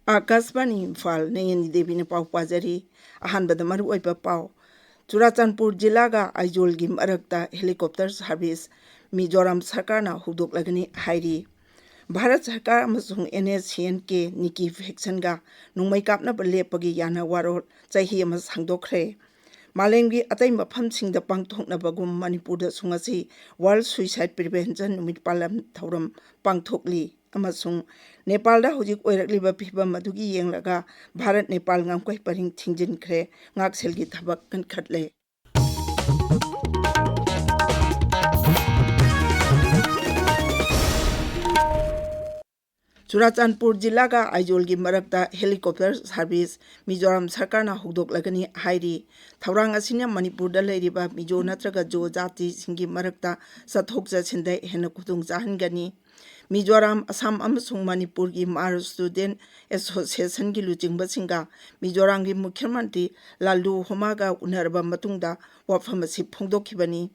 Akasbani Imphal Nayani Devi ne pau pajari ahanbada maru oiba pau Churachandpur jilaga Aizolgi marakta helicopter service Mizoram sarkarna hudok-lagani hairi Bharat Sarkar amasung NSCN-K Niki Faction-ga nungmai kapnaba lepagi yana warol chahi ama sangdokre Malemgi atai mafamsingda pangthoknabagum Manipurda sungasi World Suicide Prevention Numit Palam Thauram pangthokli amasung Nepalda hojik oirakliba phibam adugi yenglaga Bharat Nepal ngamkoi paring thingjinkhre ngakselgi thabak kankhatle Churachandpur jilaga Aizolgi marakta helicopter service Mizoram sarkarna hudok-lagani hairi Thaurang asina Manipurda leiriba Mizo natraga Jo jati singi marakta sathok chasindai hena khudung chahangani Mizoram Assam amasung Manipur gi Mar Student Association gi luchingba singa Mizoram gi Mukhya Mantri Lalu Homaga unarba matungda wafam asi phongdokhibani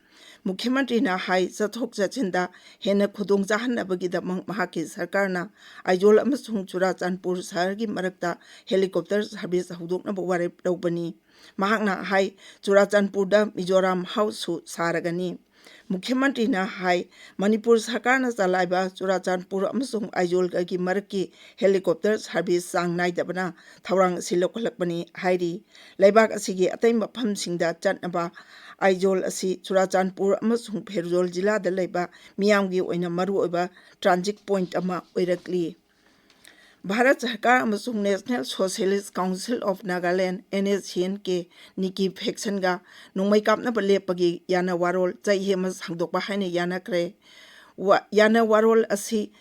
Mukhya Mantri na hai sathok chachinda hena khudung chahanabagidamang mahaki sarkarna Aizol amasung Churachandpur sahar gi marakta helicopter service hudoknaba warep lawbani mahakna hai Churachandpurda Mizoram House su saragani Mukhya Mantri na hai Manipur sarkarna chalaiba Churachandpur amasung Aizol gi maraki helicopter service sang naidabana thaurang silokhalakbani hairi laibak asigi atai mafamsingda chatnaba Aizol asi Churachandpur amasung Phairzol jila da laiba miyamgi oina maru oiba transit point ama oirakli Bharat Sarkar amasung National Socialist Council of Nagaland NSCN-K Niki Faction-ga nungmai kapnaba lepagi yana warol chahi ama sangdokba haina yanakre yana warol asi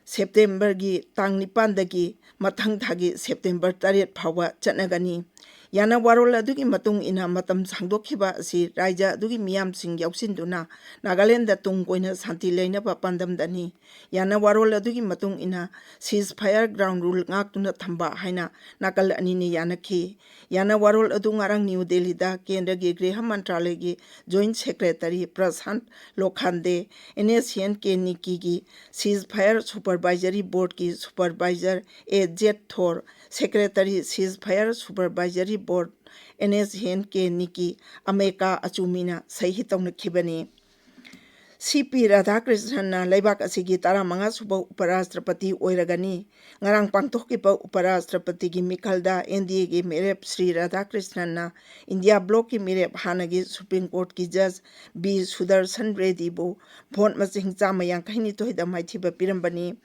September gi tang 9 dagi mathang thagi September 8 phawa chatnagani yana warol adugi matung ina matam sangdokhiba asi raija adugi miyam sing yausinduna Nagaland da tungkoina santi leinaba pandamdani yana warol adugi matung ina ceasefire ground rule ngaktuna thamba haina nakal anini yanakhi yana warol adu ngarang New Delhi da Kendra gi Griha Mantralaya gi Joint Secretary Prashant Lokhande NSCN-K Niki gi ceasefire supervisory board ki supervisor AZ Thor Secretary ceasefire supervisory board NSCN-K Niki Ameka Achumina sahi tawnakhibani CP Radhakrishnan laibak asigi 15 suba uparashtrapati oiragani ngarang pangthokkiba uparashtrapati gi mikhalda NDA gi merep Sri Radhakrishnan India block ki merep hanagi Supreme Court ki judge B Sudarshan Reddy bo vote masing chama yangkhaini toida maithiba pirambani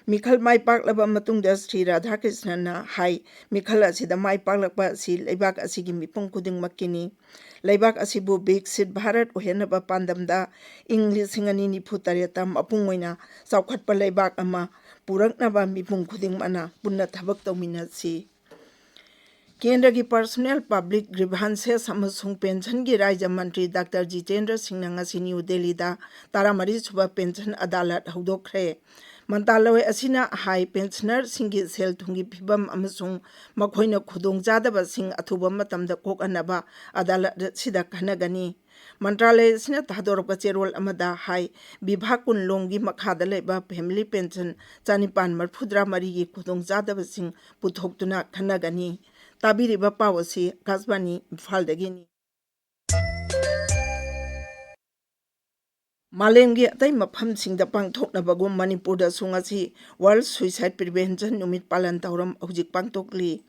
Mikhal mai paklaba matungda Sri Radhakrishnan hai Mikhal asida mai paklakpa si laibak asigi mipung khuding makini laibak asibu Viksit Bharat ohenaba pandamda English singani niputaretam apungoina saukhatpa laibak ama puraknaba mipung khuding mana punna thabak tawminasi Kendra ki Personnel Public Grievances amasung Pension ki Raja Mantri Dr. Jitendra Singh ngasi New Delhi da 13 suba pension adalat hudokre Mantalawai asina hai pensioner singi sel thungi phibam amasung makhoina khudong jadaba sing athuba matamda kokanaba adalat sida khanagani Mantralaya sina thadorpa cherol amada hai Bibha Kunlonggi makhada leba family pension chanipan marphudra mari gi khudong jadaba sing puthoktuna khanagani tabiriba pawasi kasbani Imphaldagini Malemgi atai mafamsingda pangthoknabagum Manipurda sungasi World Suicide Prevention Numit Palan Thauram hojik pangthokli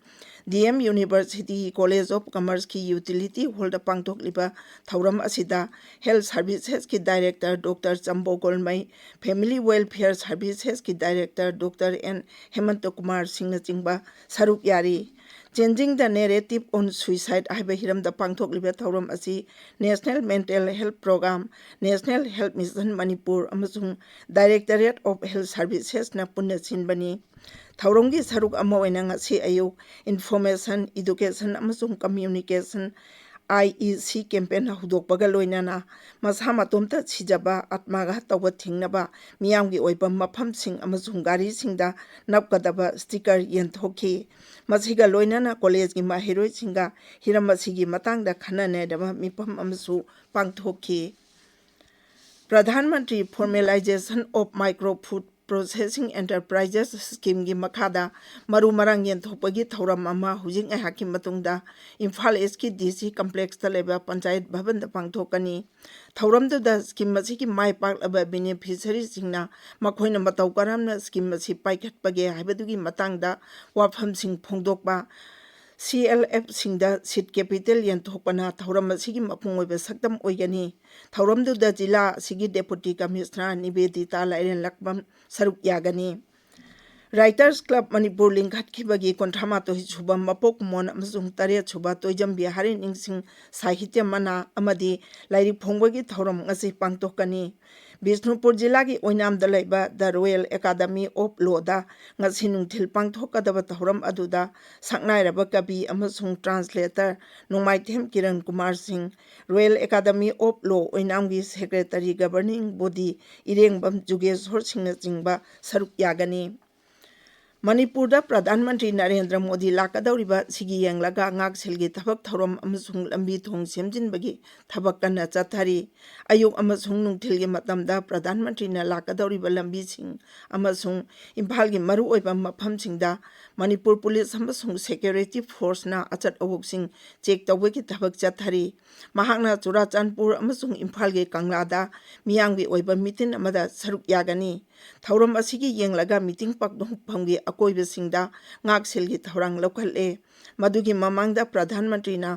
DM University College of Commerce ki Utility Hall da pangthokliba thauram asida Health Services ki Director Dr. Chambo Golmai Family Welfare Services ki Director Dr. N. Hemant Kumar Singh na chingba saruk yari Changing the narrative on suicide haiba hiram da pangthokliba thauram asi National Mental Health Program National Health Mission Manipur amasung Directorate of Health Services na punna sinbani Thauronggi saruk ama oina ngasi ayuk Information Education amasung Communication IEC campaign hudokpaga loinana masa matomta sijaba atmaga tawba thingnaba miyamgi oiba mafamsing amasung gari singda napkadaba sticker yenthokhi masiga loinana college gi mahiroi singa hiramasigi matangda khanane daba mipam amasu pangthokhi Pradhan Mantri Formalization of Micro Food Processing Enterprises Scheme gi makhada maru marang yenthokpagi thoram ama hujing ahaki matungda Imphal East DC complex ta leba panchayat bhavan da pangthokani thoram da scheme asi ki mai pak aba beneficiary singna makhoina matau karamna scheme asi paikhatpage haibadugi matangda wafam sing phongdokba CLF singda seed capital yenthokpana thoram asigi mapung oiba sakdam oigani thoram da jila sigi deputy commissioner Nivedita Lairen Lakbam saruk yagani Writers Club Manipur lingkhat khibagi kontrama to subam mapok mon amsung tare chuba toijam bihari ningsing sahitya mana amadi lairi phongbagi thoram ngasi pangtokani Bishnupur Jilla ki Oinam da laiba the Royal Academy of Law da ngasi nungthil pangthokadaba thoram aduda saknairaba kabi amasung translator Nongmaithem Kiran Kumar Singh Royal Academy of Law Oinam gi secretary governing body Irengbam Jugeshwar Singh jingba saruk yagani Manipur da Pradhan Mantri Narendra Modi lakadauriba sigi yenglaga ngak selgi thabak thoram amasung lambi thong semjinbagi thabak kana chathari ayuk amasung nungthilgi matamda Pradhan Mantri na lakadauriba lambi sing amasung Imphal gi maru oiba mafam singda Manipur Police amasung Security Force na achat awuk sing check tawbagi thabak chathari mahakna Churachandpur amasung Imphal gi Kanglada miyanggi oiba mitin amada saruk yagani thoram asigi yenglaga meeting pakdong phamgi akoibasingda ngak selgi thorang lokhalle madugi mamangda Pradhan Mantri na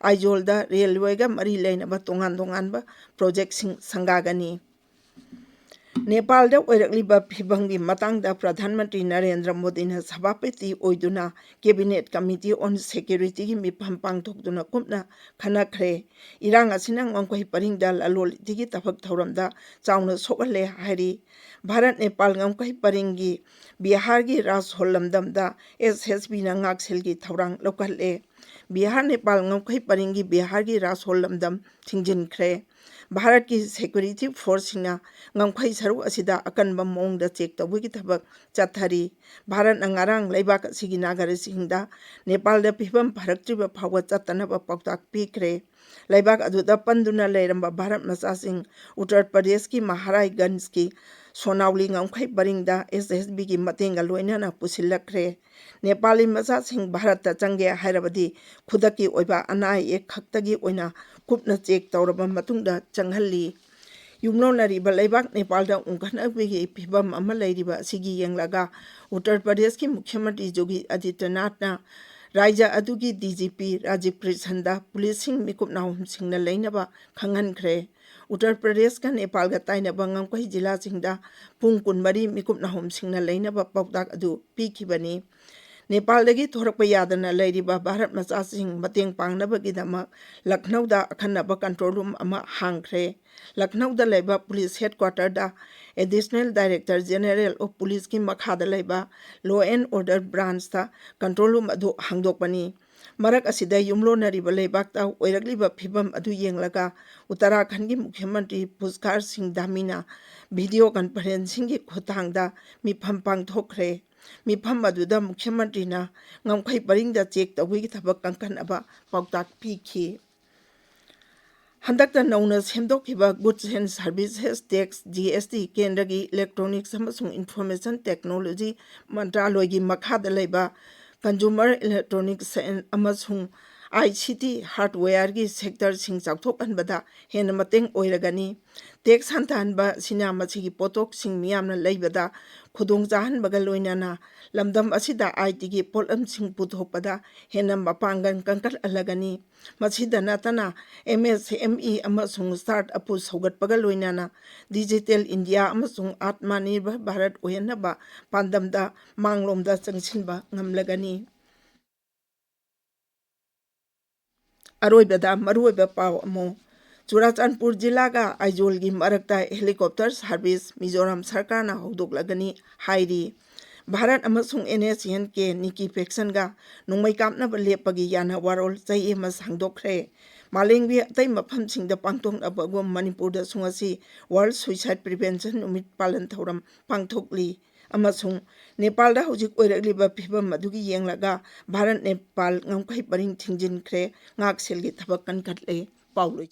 Aizolda railway ga mari lainaba tongan ba project sing sangagani Nepal da oirakliba phibanggi matangda Pradhan Mantri Narendra Modi na sabapati oiduna Cabinet Committee on Security gi mipham pangthokduna kumna khanakhre irang asina ngongkoi paringda lalol digi tafak thoramda chauna sokalle hairi Bharat Nepal ngongkoi paringi Bihar gi ras hollamdamda SSB na ngak selgi thorang lokalle Bihar Nepal ngongkoi paringi Bihar gi ras hollamdam thingjin khre Bharat ki Security Force na ngongkoi saru asida akanba mongda check tawigi thabak chathari Bharat na ngarang laibak asigi nagari singda Nepal da phibam pharaktriba phawa chatanaba pautak pikre laibak aduda panduna leiramba Bharat masasing Uttar Pradesh ki Maharajganj ki Sonauli ngongkoi paringda SSB ki matenga loinana pusilakre Nepali masasing Bharat ta changge hairabadi khudaki oiba anai ek khaktagi oina kupna check tawraba matungda changhalli Yumnonariba laibak Nepal da ungkhanabigi phibam ama lairiba sigi yenglaga Uttar Pradesh ki Mukhyamantri Yogi Adityanath na Raja adugi DGP Rajiv Prasanda policing mikupnahum singna lainaba khanghankre Uttar Pradesh ka Nepal ga tainaba ngangkoi jila singda pung kunmari mikupnahum singna lainaba pautak adu pikibani Nepal dagi thorakpa yadana lairiba Bharat masasing mateng pangnabagidama Lucknow da akhanaba control room ama hangkhre Lucknow da laiba police headquarter da additional director general of police ki makhada laiba law and order branch ta control room adu hangdokpani marak asida yumlonariba laibak ta oirakliba phibam adu yenglaga Uttarakhand ki Mukhyamantri Pushkar Singh Dhamina video conferencing ki khutangda mipham pangthokre Mipham aduda Mukhyamantri na ngongkoi paringda check tawigi thabak kangkhanaba pautak pikhi Handakta nauna semdokhiba Goods and Services Tax GST Kendragi Electronics amasung Information Technology Mantraloygi makhada laiba Consumer Electronics and amasung ICT hardware gi sector sing chawthokanbada hena mateng oiragani tax hantanba sinama sigi potok sing miyamna leibada khudong jahanbaga loinana lamdam asida IT gi polam sing puthokpada hena mapangan kankal alagani masida natana MSME amasung start up sogatpaga loinana Digital India amasung Atmanirbhar Bharat oyanaba pandamda manglomda changsinba ngamlagani Aroibada maruiba pau amo Churachandpur Jillaga Aizolgi marakta helicopter service Mizoram Sarkar na hogdoklagani hairi Bharat amasung NSN ke Niki Faction ga nongmai kapna lepagi yana warol chai emas hangdokre malengbi atai mafam singda pangtong abagom Manipur da sungasi World Suicide Prevention Numit palan thoram pangthokli amasung Nepal da hojik oirakliba phibam adugi yenglaga Bharat Nepal ngangkai paring thingjin khre ngak selgi thabak kan khatle pauloi